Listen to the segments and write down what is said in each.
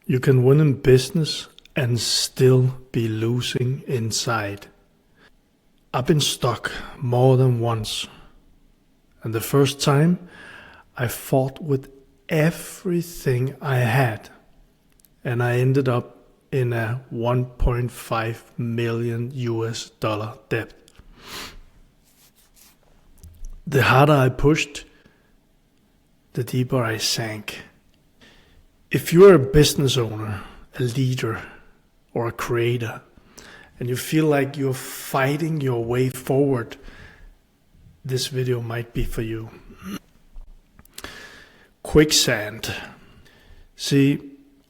You can win in business and still be losing inside. I've been stuck more than once. And the first time, I fought with everything I had. And I ended up in a 1.5 million US dollar debt. The harder I pushed, the deeper I sank. If you are a business owner, a leader, or a creator, and you feel like you're fighting your way forward, this video might be for you. Quicksand. See,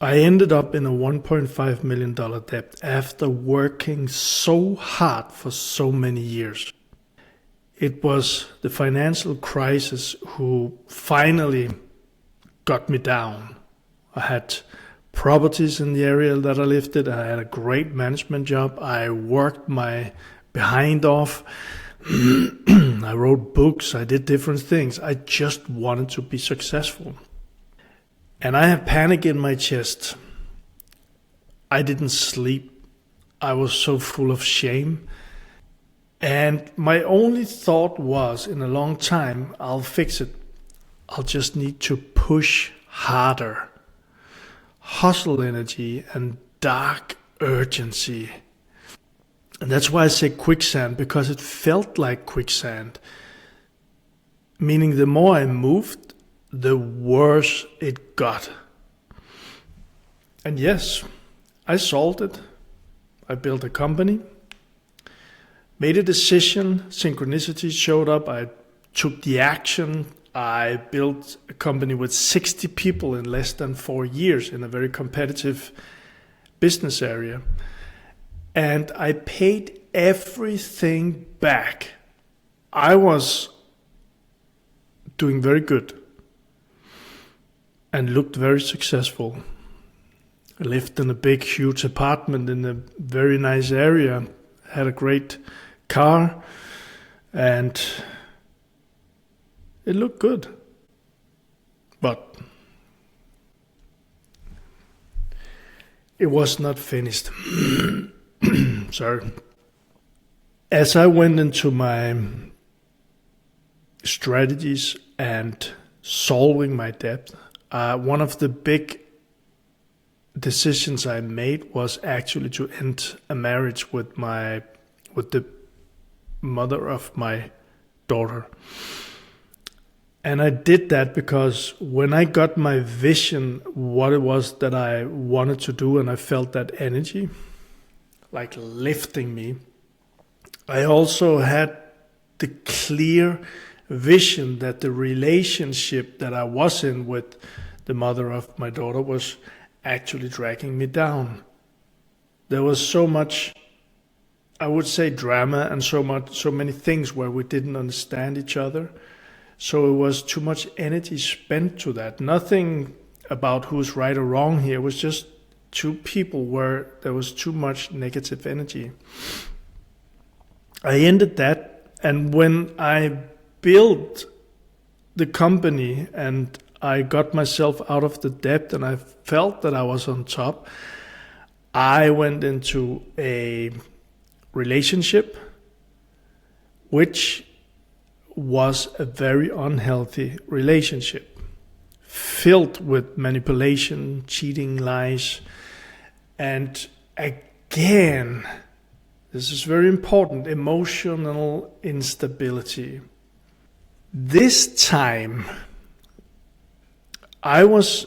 I ended up in a $1.5 million debt after working so hard for so many years. It was the financial crisis who finally got me down. I had properties in the area that I lived in. I had a great management job. I worked my behind off. I wrote books. I did different things. I just wanted to be successful. And I had panic in my chest. I didn't sleep. I was so full of shame. And my only thought was, in a long time, I'll fix it. I'll just need to push harder. Hustle energy and dark urgency. And that's why I say quicksand, because it felt like quicksand. Meaning the more I moved, the worse it got. And yes, I solved it. I built a company, made a decision, synchronicity showed up, I took the action. I built a company with 60 people in less than 4 years in a very competitive business area. And I paid everything back. I was doing very good and looked very successful. I lived in a big, huge apartment in a very nice area, had a great car, and it looked good. But it was not finished. Sorry. As I went into my strategies and solving my debt, one of the big decisions I made was actually to end a marriage with the mother of my daughter. And I did that because when I got my vision, what it was that I wanted to do, and I felt that energy like lifting me, I also had the clear vision that the relationship that I was in with the mother of my daughter was actually dragging me down. There was so much, I would say, drama and so many things where we didn't understand each other. So it was too much energy spent to that. Nothing about who's right or wrong here. It was just two people where there was too much negative energy. I ended that, and when I built the company and I got myself out of the debt and I felt that I was on top, I went into a relationship which was a very unhealthy relationship, filled with manipulation, cheating, lies, and again, this is very important, emotional instability. This time, I was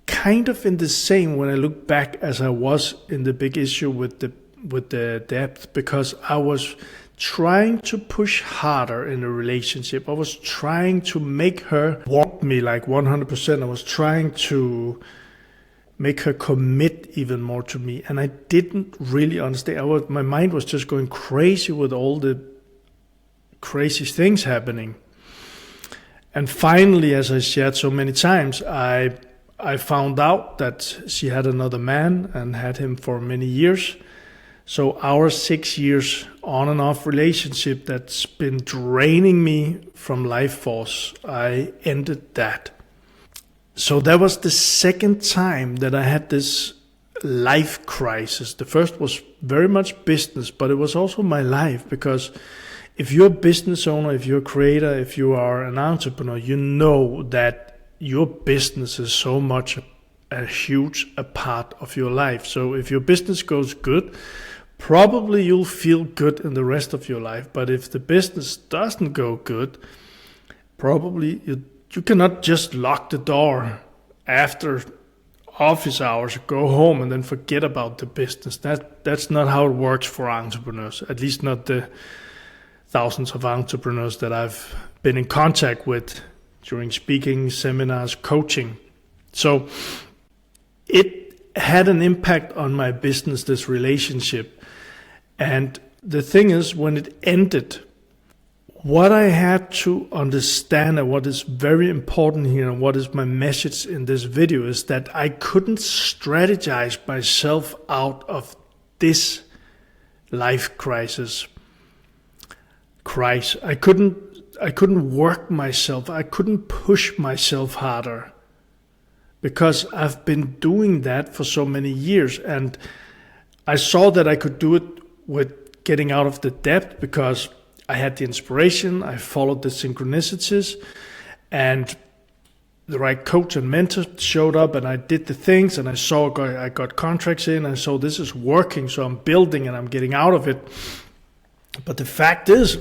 kind of in the same when I look back as I was in the big issue with the debt, because I was trying to push harder in a relationship. I was trying to make her want me like 100%. I was trying to make her commit even more to me. And I didn't really understand. My mind was just going crazy with all the crazy things happening. And finally, as I shared so many times, I found out that she had another man and had him for many years. So our 6 years on and off relationship that's been draining me from life force, I ended that. So that was the second time that I had this life crisis. The first was very much business, but it was also my life, because if you're a business owner, if you're a creator, if you are an entrepreneur, you know that your business is so much a huge a part of your life. So if your business goes good, probably you'll feel good in the rest of your life. But if the business doesn't go good, probably you cannot just lock the door after office hours, go home and then forget about the business. That's not how it works for entrepreneurs, at least not the thousands of entrepreneurs that I've been in contact with during speaking, seminars, coaching. So it had an impact on my business, this relationship. And the thing is, when it ended, what I had to understand, and what is very important here, and what is my message in this video, is that I couldn't strategize myself out of this life crisis. I couldn't work myself. I couldn't push myself harder, because I've been doing that for so many years, and I saw that I could do it with getting out of the debt, because I had the inspiration, I followed the synchronicities, and the right coach and mentor showed up, and I did the things, and I got contracts in, and so this is working, so I'm building and I'm getting out of it. But the fact is,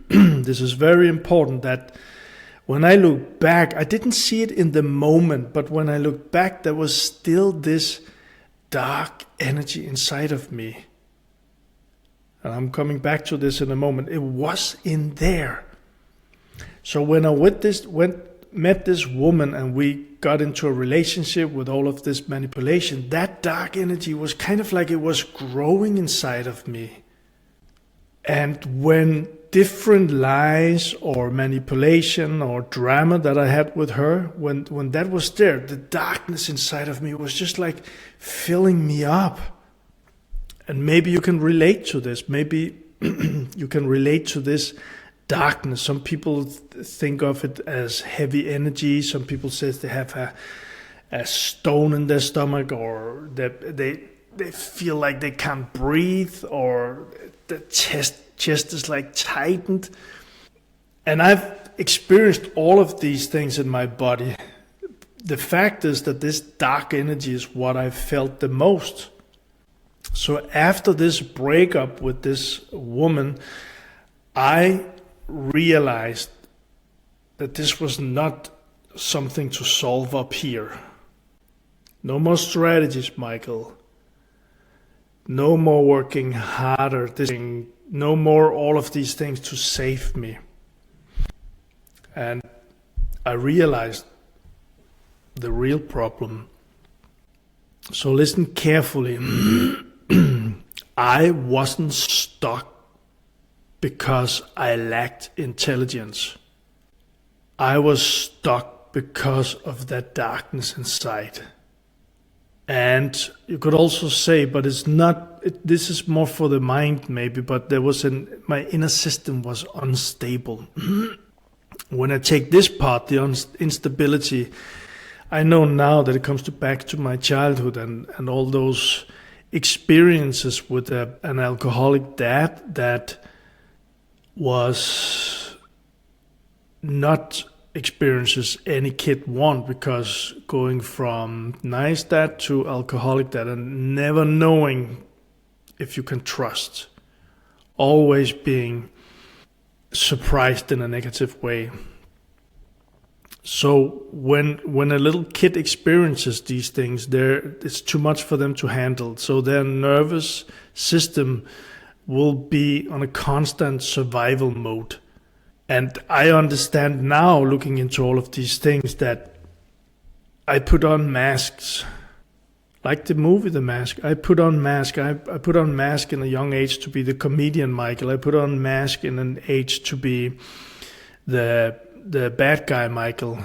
this is very important, that when I look back, I didn't see it in the moment, but when I look back, there was still this dark energy inside of me. And I'm coming back to this in a moment. It was in there. So when I met this woman and we got into a relationship with all of this manipulation, that dark energy was kind of like it was growing inside of me. And when different lies or manipulation or drama that I had with her, when that was there, the darkness inside of me was just like filling me up. And maybe you can relate to this. Maybe you can relate to this darkness. Some people think of it as heavy energy. Some people say they have a stone in their stomach, or that they feel like they can't breathe, or the chest is like tightened. And I've experienced all of these things in my body. The fact is that this dark energy is what I felt the most. So after this breakup with this woman, I realized that this was not something to solve up here. No more strategies, Michael. No more working harder. No more all of these things to save me. And I realized the real problem. So listen carefully. I wasn't stuck because I lacked intelligence. I was stuck because of that darkness inside. And you could also say, but it's not, this is more for the mind maybe, but my inner system was unstable. When I take this part, the instability, I know now that it comes back to my childhood and all those experiences with an alcoholic dad that was not experiences any kid want, because going from nice dad to alcoholic dad and never knowing if you can trust, always being surprised in a negative way. So when a little kid experiences these things, it's too much for them to handle. So their nervous system will be on a constant survival mode. And I understand now, looking into all of these things, that I put on masks. Like the movie The Mask, I put on mask. I put on mask in a young age to be the comedian Michael. I put on mask in an age to be the bad guy Michael.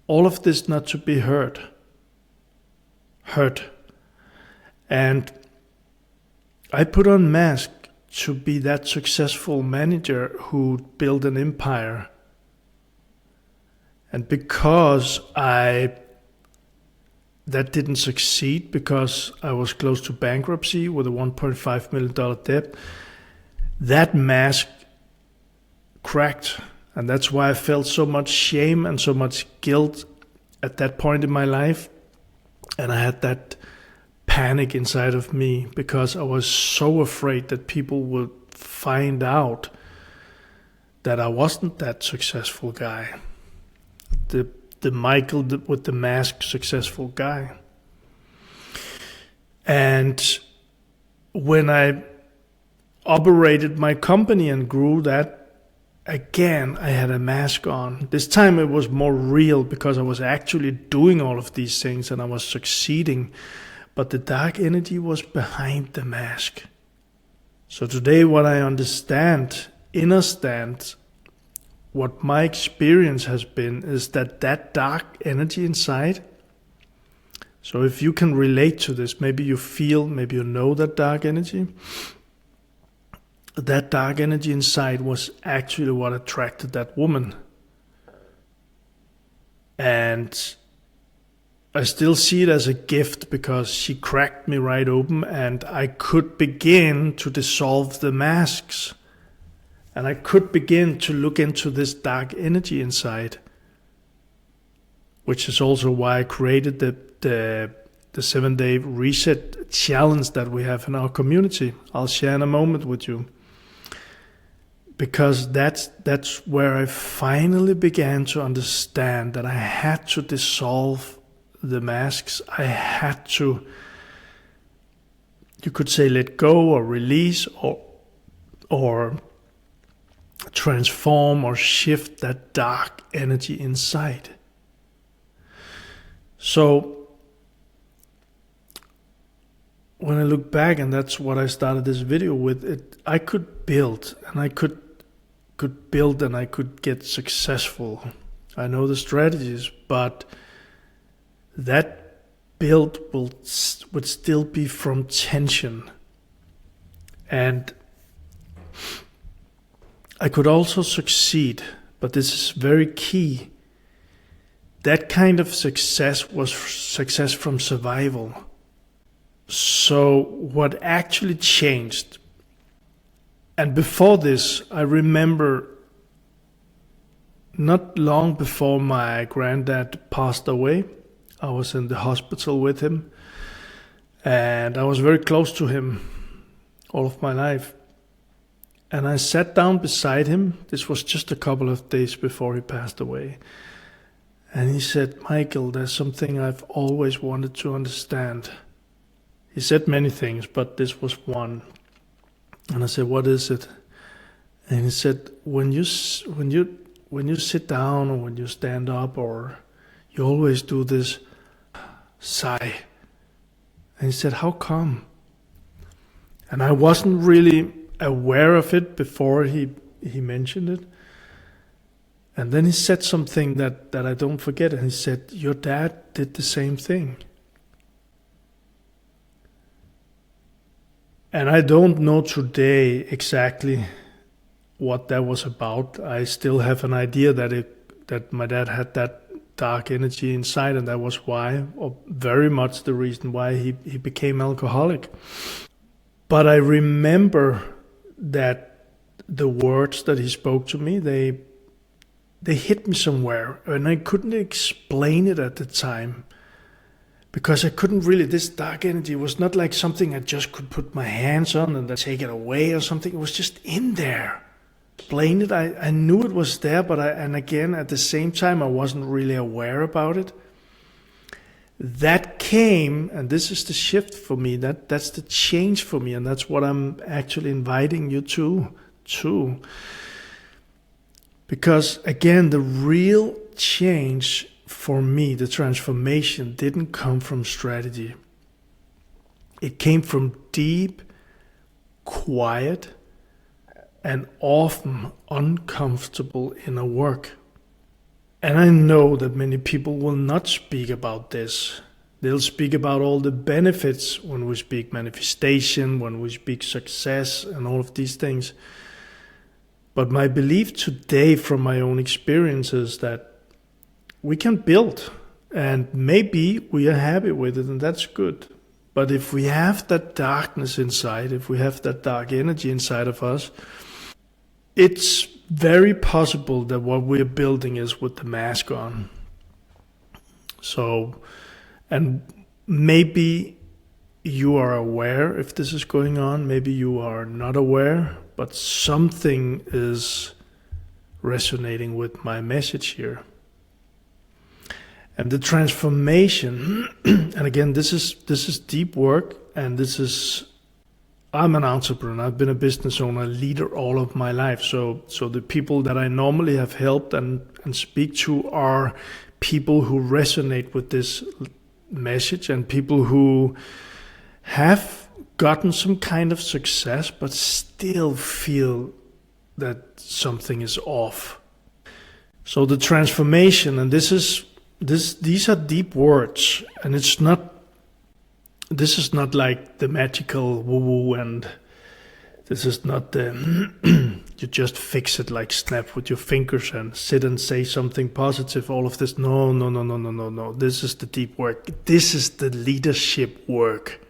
All of this not to be hurt. And I put on mask to be that successful manager who built an empire. And because I that didn't succeed because I was close to bankruptcy with a $1.5 million debt. That mask cracked. And that's why I felt so much shame and so much guilt at that point in my life. And I had that panic inside of me because I was so afraid that people would find out that I wasn't that successful guy. The Michael with the mask successful guy. And when I operated my company and grew that, again, I had a mask on. This time it was more real because I was actually doing all of these things and I was succeeding. But the dark energy was behind the mask. So today what I understand, what my experience has been is that dark energy inside. So if you can relate to this, maybe you feel, maybe you know that dark energy. That dark energy inside was actually what attracted that woman. And I still see it as a gift because she cracked me right open and I could begin to dissolve the masks. And I could begin to look into this dark energy inside, which is also why I created the 7-day reset challenge that we have in our community. I'll share in a moment with you. Because that's where I finally began to understand that I had to dissolve the masks. I had to, you could say, let go or release or transform or shift that dark energy inside. So when I look back, and that's what I started this video with, I could build and I could build and I could get successful. I know the strategies, but that build would still be from tension. And I could also succeed, but this is very key. That kind of success was success from survival. So what actually changed, and before this, I remember not long before my granddad passed away, I was in the hospital with him, and I was very close to him all of my life. And I sat down beside him. This was just a couple of days before he passed away. And he said, "Michael, there's something I've always wanted to understand." He said many things, but this was one. And I said, "What is it?" And he said, when you sit down or when you stand up, or you always do this sigh." And he said, "How come?" And I wasn't really aware of it before he mentioned it. And then he said something that I don't forget. And he said, "Your dad did the same thing." And I don't know today exactly what that was about. I still have an idea that my dad had that dark energy inside, and that was why, or very much the reason why he became alcoholic. But I remember that the words that he spoke to me, they hit me somewhere, and I couldn't explain it at the time. Because I couldn't really, this dark energy was not like something I just could put my hands on and then take it away or something. It was just in there. Explain it, I knew it was there, but and again, at the same time, I wasn't really aware about it. That came, and this is the shift for me, that's the change for me, and that's what I'm actually inviting you to. Because again, the real change for me, the transformation didn't come from strategy. It came from deep, quiet, and often uncomfortable inner work. And I know that many people will not speak about this. They'll speak about all the benefits when we speak manifestation, when we speak success, and all of these things. But my belief today from my own experience is that we can build And maybe we are happy with it, and that's good. But if we have that darkness inside, if we have that dark energy inside of us, it's very possible that what we're building is with the mask on. So, and maybe you are aware if this is going on, maybe you are not aware, but something is resonating with my message here. And the transformation, and again, this is deep work, and I'm an entrepreneur. I've been a business owner, leader all of my life. So the people that I normally have helped and speak to are people who resonate with this message, and people who have gotten some kind of success but still feel that something is off. So the transformation, and these are deep words, and this is not like the magical woo-woo, and this is not the you just fix it like snap with your fingers and sit and say something positive, all of this. No. This is the deep work. This is the leadership work.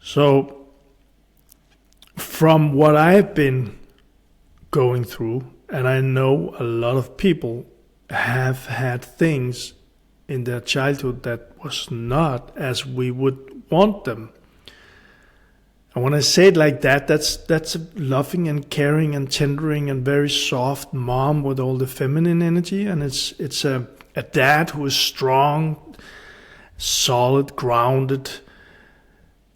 So from what I've been going through, and I know a lot of people have had things in their childhood that was not as we would want them. And when I say it like that, that's a loving and caring and tendering and very soft mom with all the feminine energy, and it's a dad who is strong, solid, grounded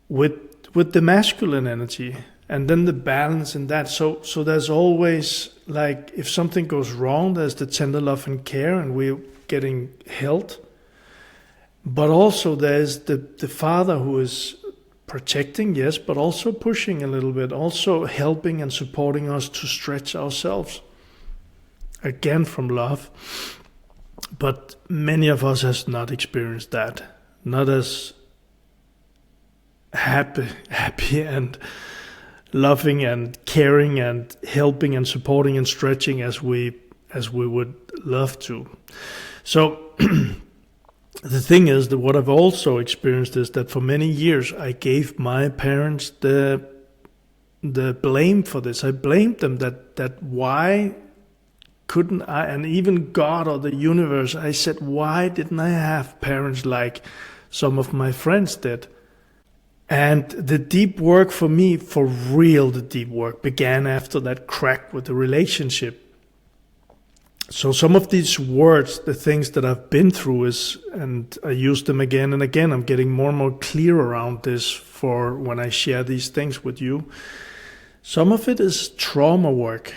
with the masculine energy, and then the balance in that. So there's always, like, if something goes wrong, there's the tender love and care, and we're getting held. But also there's the father who is protecting, yes, but also pushing a little bit, also helping and supporting us to stretch ourselves. Again, from love. But many of us has not experienced that. Not as happy and loving and caring and helping and supporting and stretching as we would love to. So the thing is that what I've also experienced is that for many years I gave my parents the blame for this. I blamed them that why couldn't I, and even God or the universe, I said, why didn't I have parents like some of my friends did? And the deep work for me, for real, the deep work began after that crack with the relationship. So some of these words, the things that I've been through and I use them again and again, I'm getting more and more clear around this for when I share these things with you. Some of it is trauma work,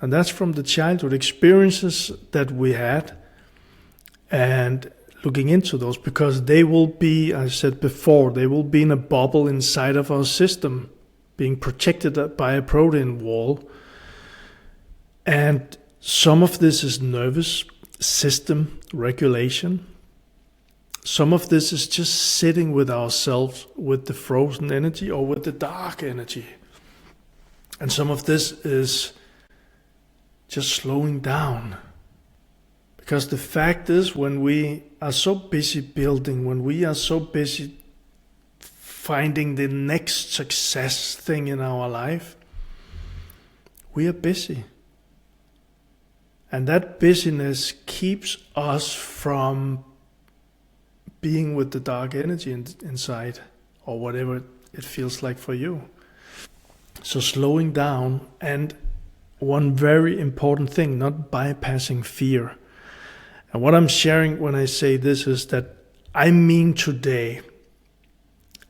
and that's from the childhood experiences that we had, and looking into those, because they will be, I said before, they will be in a bubble inside of our system, being protected by a protein wall. And some of this is nervous system regulation. Some of this is just sitting with ourselves with the frozen energy or with the dark energy. And some of this is just slowing down. Because the fact is, when we are so busy building, when we are so busy finding the next success thing in our life, we are busy. And that busyness keeps us from being with the dark energy inside, or whatever it feels like for you. So slowing down, and one very important thing, not bypassing fear. And what I'm sharing when I say this is that I mean today,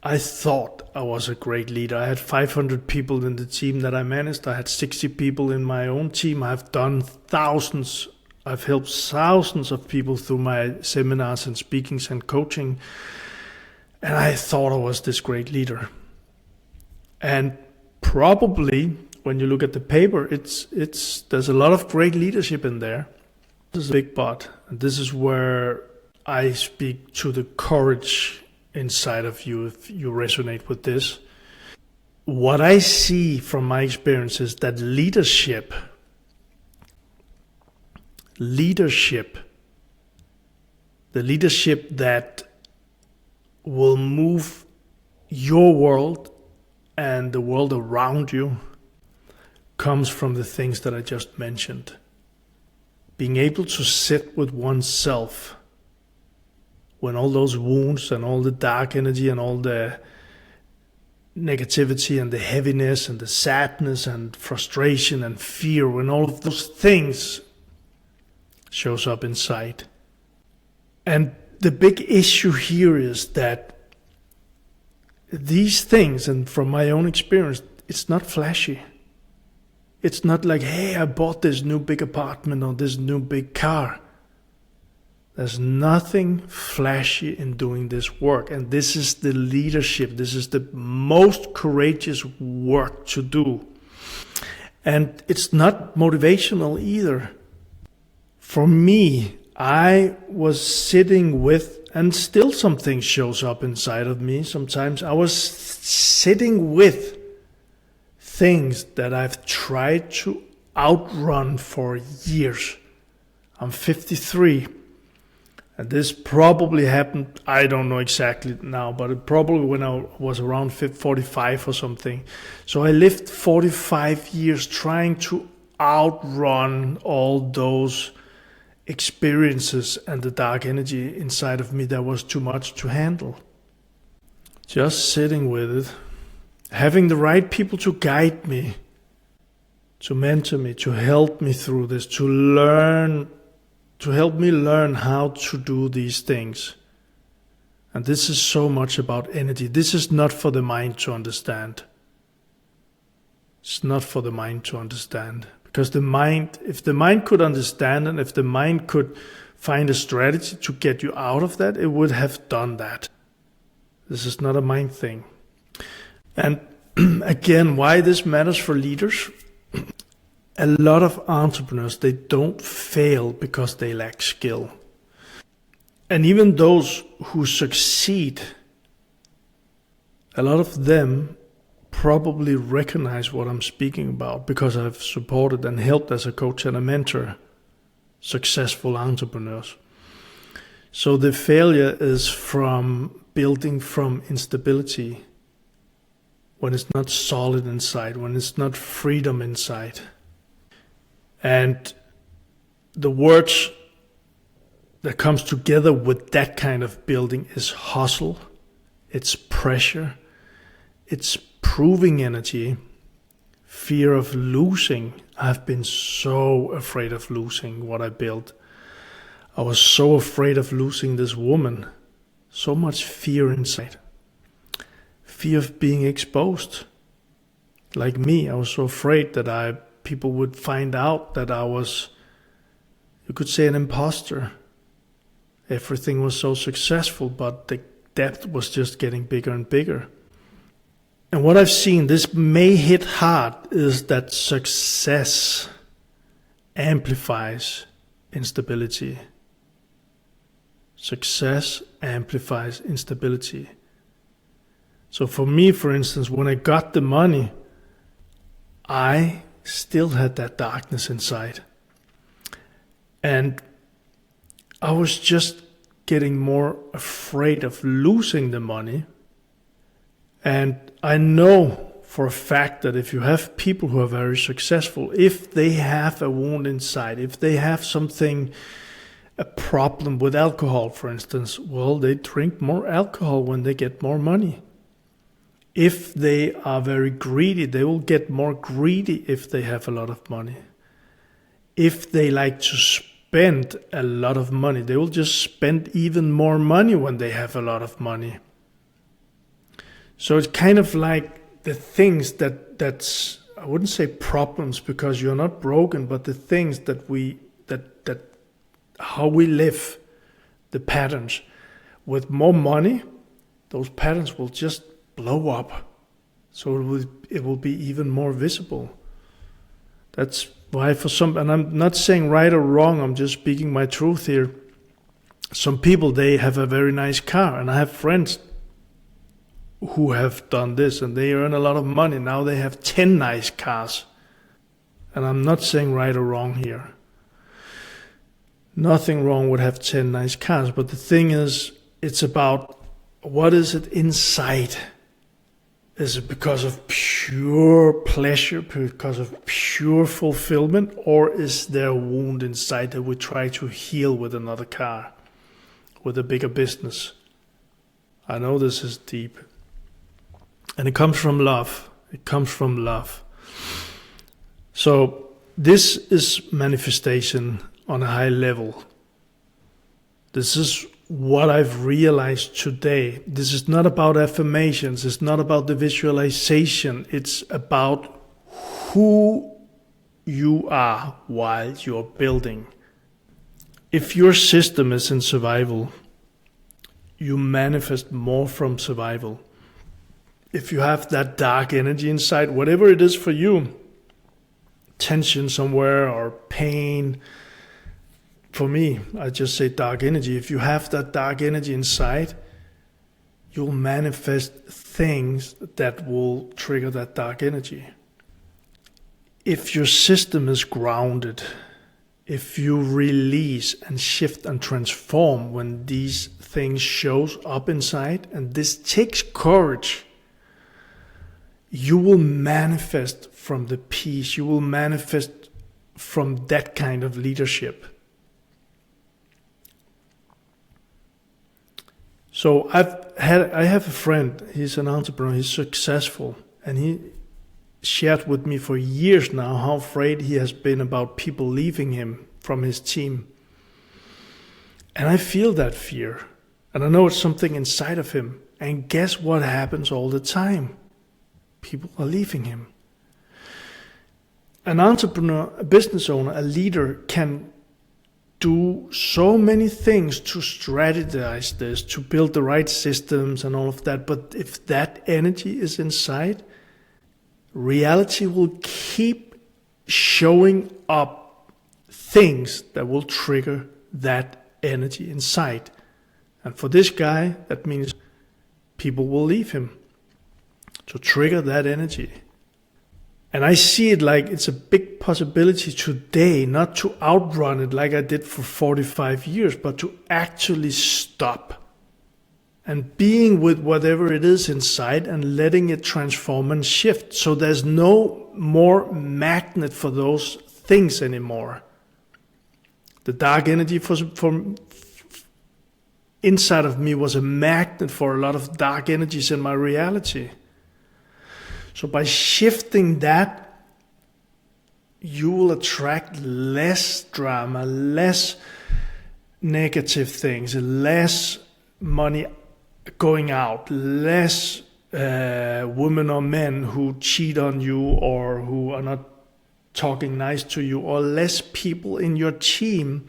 I thought I was a great leader. I had 500 people in the team that I managed. I had 60 people in my own team. I've done thousands. I've helped thousands of people through my seminars and speakings and coaching. And I thought I was this great leader. And probably when you look at the paper, there's a lot of great leadership in there. This is a big but. And this is where I speak to the courage inside of you if you resonate with this. What I see from my experience is that leadership The leadership that will move your world and the world around you comes from the things that I just mentioned. Being able to sit with oneself when all those wounds and all the dark energy and all the negativity and the heaviness and the sadness and frustration and fear, when all of those things shows up inside. And the big issue here is that these things, and from my own experience, it's not flashy. It's not like, hey, I bought this new big apartment or this new big car. There's nothing flashy in doing this work. And this is the leadership. This is the most courageous work to do. And it's not motivational either. For me, I was sitting with, and still something shows up inside of me sometimes. I was sitting with things that I've tried to outrun for years. I'm 53, and this probably happened, I don't know exactly now, but it probably when I was around 45 or something. So I lived 45 years trying to outrun all those experiences and the dark energy inside of me that was too much to handle. Just sitting with it. Having the right people to guide me, to mentor me, to help me through this, to help me learn how to do these things. And this is so much about energy. This is not for the mind to understand. It's not for the mind to understand. Because the mind, if the mind could understand and if the mind could find a strategy to get you out of that, it would have done that. This is not a mind thing. And again, why this matters for leaders? A lot of entrepreneurs, they don't fail because they lack skill. And even those who succeed, a lot of them probably recognize what I'm speaking about because I've supported and helped as a coach and a mentor successful entrepreneurs. So the failure is from building from instability, when it's not solid inside, when it's not freedom inside. And the words that comes together with that kind of building is hustle, it's pressure, it's proving energy, fear of losing. I've been so afraid of losing what I built. I was so afraid of losing this woman. So much fear inside. Fear of being exposed. Like me, I was so afraid that people would find out that I was, you could say, an imposter. Everything was so successful, but the depth was just getting bigger and bigger. And what I've seen, this may hit hard, is that success amplifies instability. Success amplifies instability. So for me, for instance, when I got the money, I still had that darkness inside. And I was just getting more afraid of losing the money. And I know for a fact that if you have people who are very successful, if they have a wound inside, if they have something, a problem with alcohol, for instance, well, they drink more alcohol when they get more money. If they are very greedy, they will get more greedy if they have a lot of money. If they like to spend a lot of money, they will just spend even more money when they have a lot of money. So it's kind of like the things that's, I wouldn't say problems because you're not broken, but the things that how we live, the patterns. With more money, those patterns will just blow up. So it will be even more visible. That's why for some, and I'm not saying right or wrong, I'm just speaking my truth here. Some people, they have a very nice car, and I have friends who have done this and they earn a lot of money. Now they have 10 nice cars. And I'm not saying right or wrong here. Nothing wrong with have 10 nice cars, but the thing is, it's about what is it inside? Is it because of pure pleasure, because of pure fulfillment, or is there a wound inside that we try to heal with another car, with a bigger business? I know this is deep. And it comes from love. It comes from love. So this is manifestation on a high level. This is what I've realized today. This is not about affirmations. It's not about the visualization. It's about who you are while you're building. If your system is in survival, you manifest more from survival. If you have that dark energy inside, whatever it is for you, tension somewhere or pain, for me, I just say dark energy. If you have that dark energy inside, you'll manifest things that will trigger that dark energy. If your system is grounded, if you release and shift and transform when these things shows up inside, and this takes courage, you will manifest from the peace. You will manifest from that kind of leadership. So I have a friend, he's an entrepreneur, he's successful, and he shared with me for years now how afraid he has been about people leaving him from his team. And I feel that fear, and I know it's something inside of him. And guess what happens all the time? People are leaving him. An entrepreneur, a business owner, a leader can do so many things to strategize this, to build the right systems and all of that. But if that energy is inside, reality will keep showing up things that will trigger that energy inside. And for this guy, that means people will leave him to trigger that energy. And I see it like it's a big possibility today, not to outrun it like I did for 45 years, but to actually stop and being with whatever it is inside and letting it transform and shift. So there's no more magnet for those things anymore. The dark energy from inside of me was a magnet for a lot of dark energies in my reality. So by shifting that, you will attract less drama, less negative things, less money going out, less women or men who cheat on you or who are not talking nice to you, or less people in your team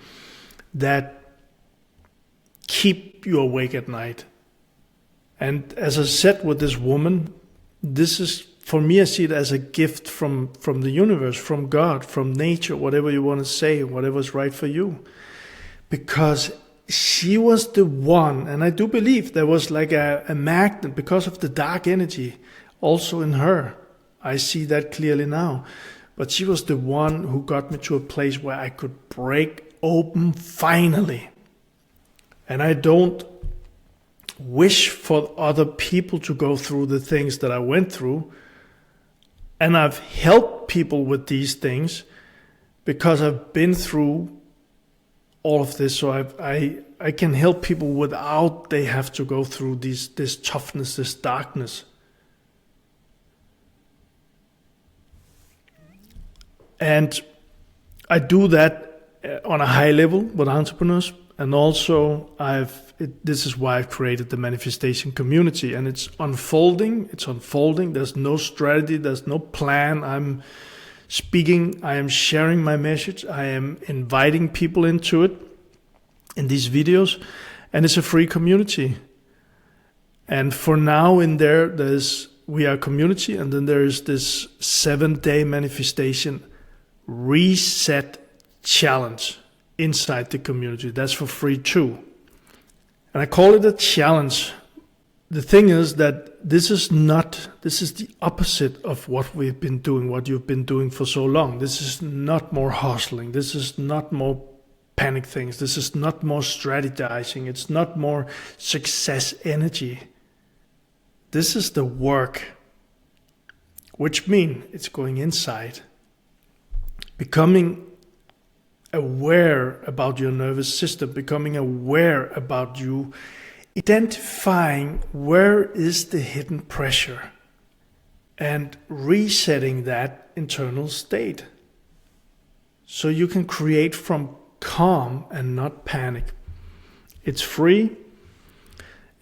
that keep you awake at night. And as I said with this woman, this is, for me, I see it as a gift from the universe, from God, from nature, whatever you want to say, whatever's right for you. Because she was the one, and I do believe there was like a magnet because of the dark energy also in her. I see that clearly now. But she was the one who got me to a place where I could break open finally. And I don't wish for other people to go through the things that I went through. And I've helped people with these things because I've been through all of this. So I can help people without they have to go through this toughness, this darkness. And I do that on a high level with entrepreneurs. And also this is why I've created the manifestation community, and it's unfolding. There's no strategy. There's no plan. I'm speaking. I am sharing my message. I am inviting people into it in these videos, and it's a free community. And for now in we are a community, and then there is this 7-day manifestation reset challenge inside the community. That's for free too. And I call it a challenge. The thing is that this is the opposite of what we've been doing, what you've been doing for so long. This is not more hustling. This is not more panic things. This is not more strategizing. It's not more success energy. This is the work, which means it's going inside, becoming aware about your nervous system, becoming aware about you, identifying where is the hidden pressure and resetting that internal state. So you can create from calm and not panic. It's free,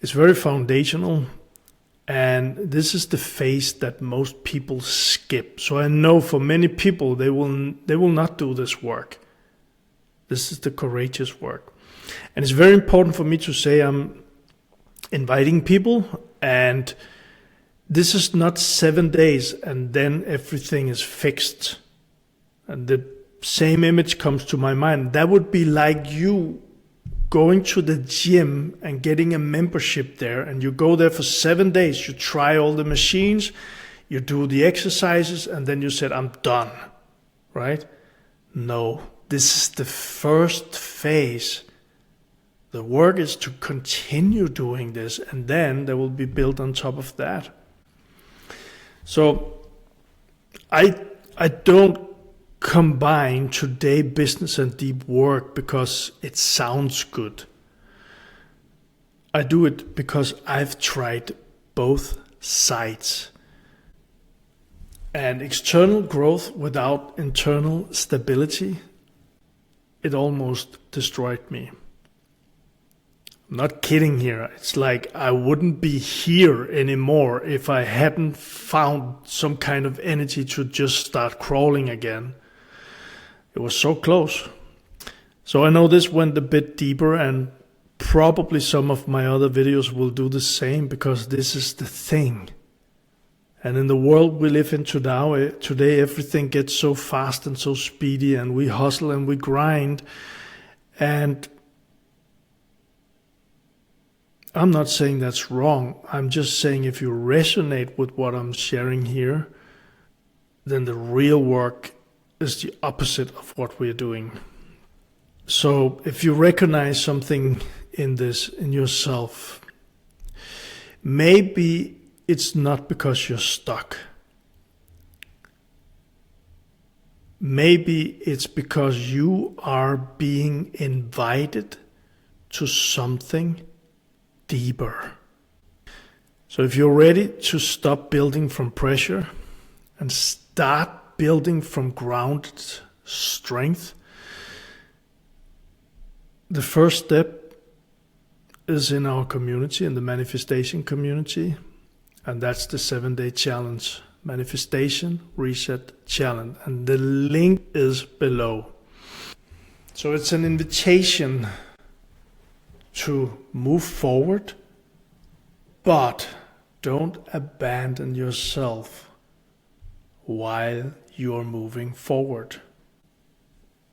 it's very foundational, and this is the phase that most people skip. So I know for many people they will not do this work. This is the courageous work. And it's very important for me to say I'm inviting people, and this is not 7 days and then everything is fixed. And the same image comes to my mind. That would be like you going to the gym and getting a membership there, and you go there for 7 days, you try all the machines, you do the exercises, and then you said, I'm done, right? No, this is the first phase. The work is to continue doing this, and then there will be built on top of that. So I don't combine today business and deep work because it sounds good. I do it because I've tried both sides. And external growth without internal stability, it almost destroyed me. I'm not kidding here. It's like I wouldn't be here anymore if I hadn't found some kind of energy to just start crawling again. It was so close. So I know this went a bit deeper, and probably some of my other videos will do the same, because this is the thing. And in the world we live in today, everything gets so fast and so speedy, and we hustle and we grind. And I'm not saying that's wrong. I'm just saying if you resonate with what I'm sharing here, then the real work is the opposite of what we're doing. So if you recognize something in this, in yourself, maybe it's not because you're stuck. Maybe it's because you are being invited to something deeper. So if you're ready to stop building from pressure and start building from grounded strength, the first step is in our community, in the manifestation community, and that's the 7-day challenge, Manifestation Reset Challenge, and the link is below. So it's an invitation to move forward, but don't abandon yourself while you're moving forward.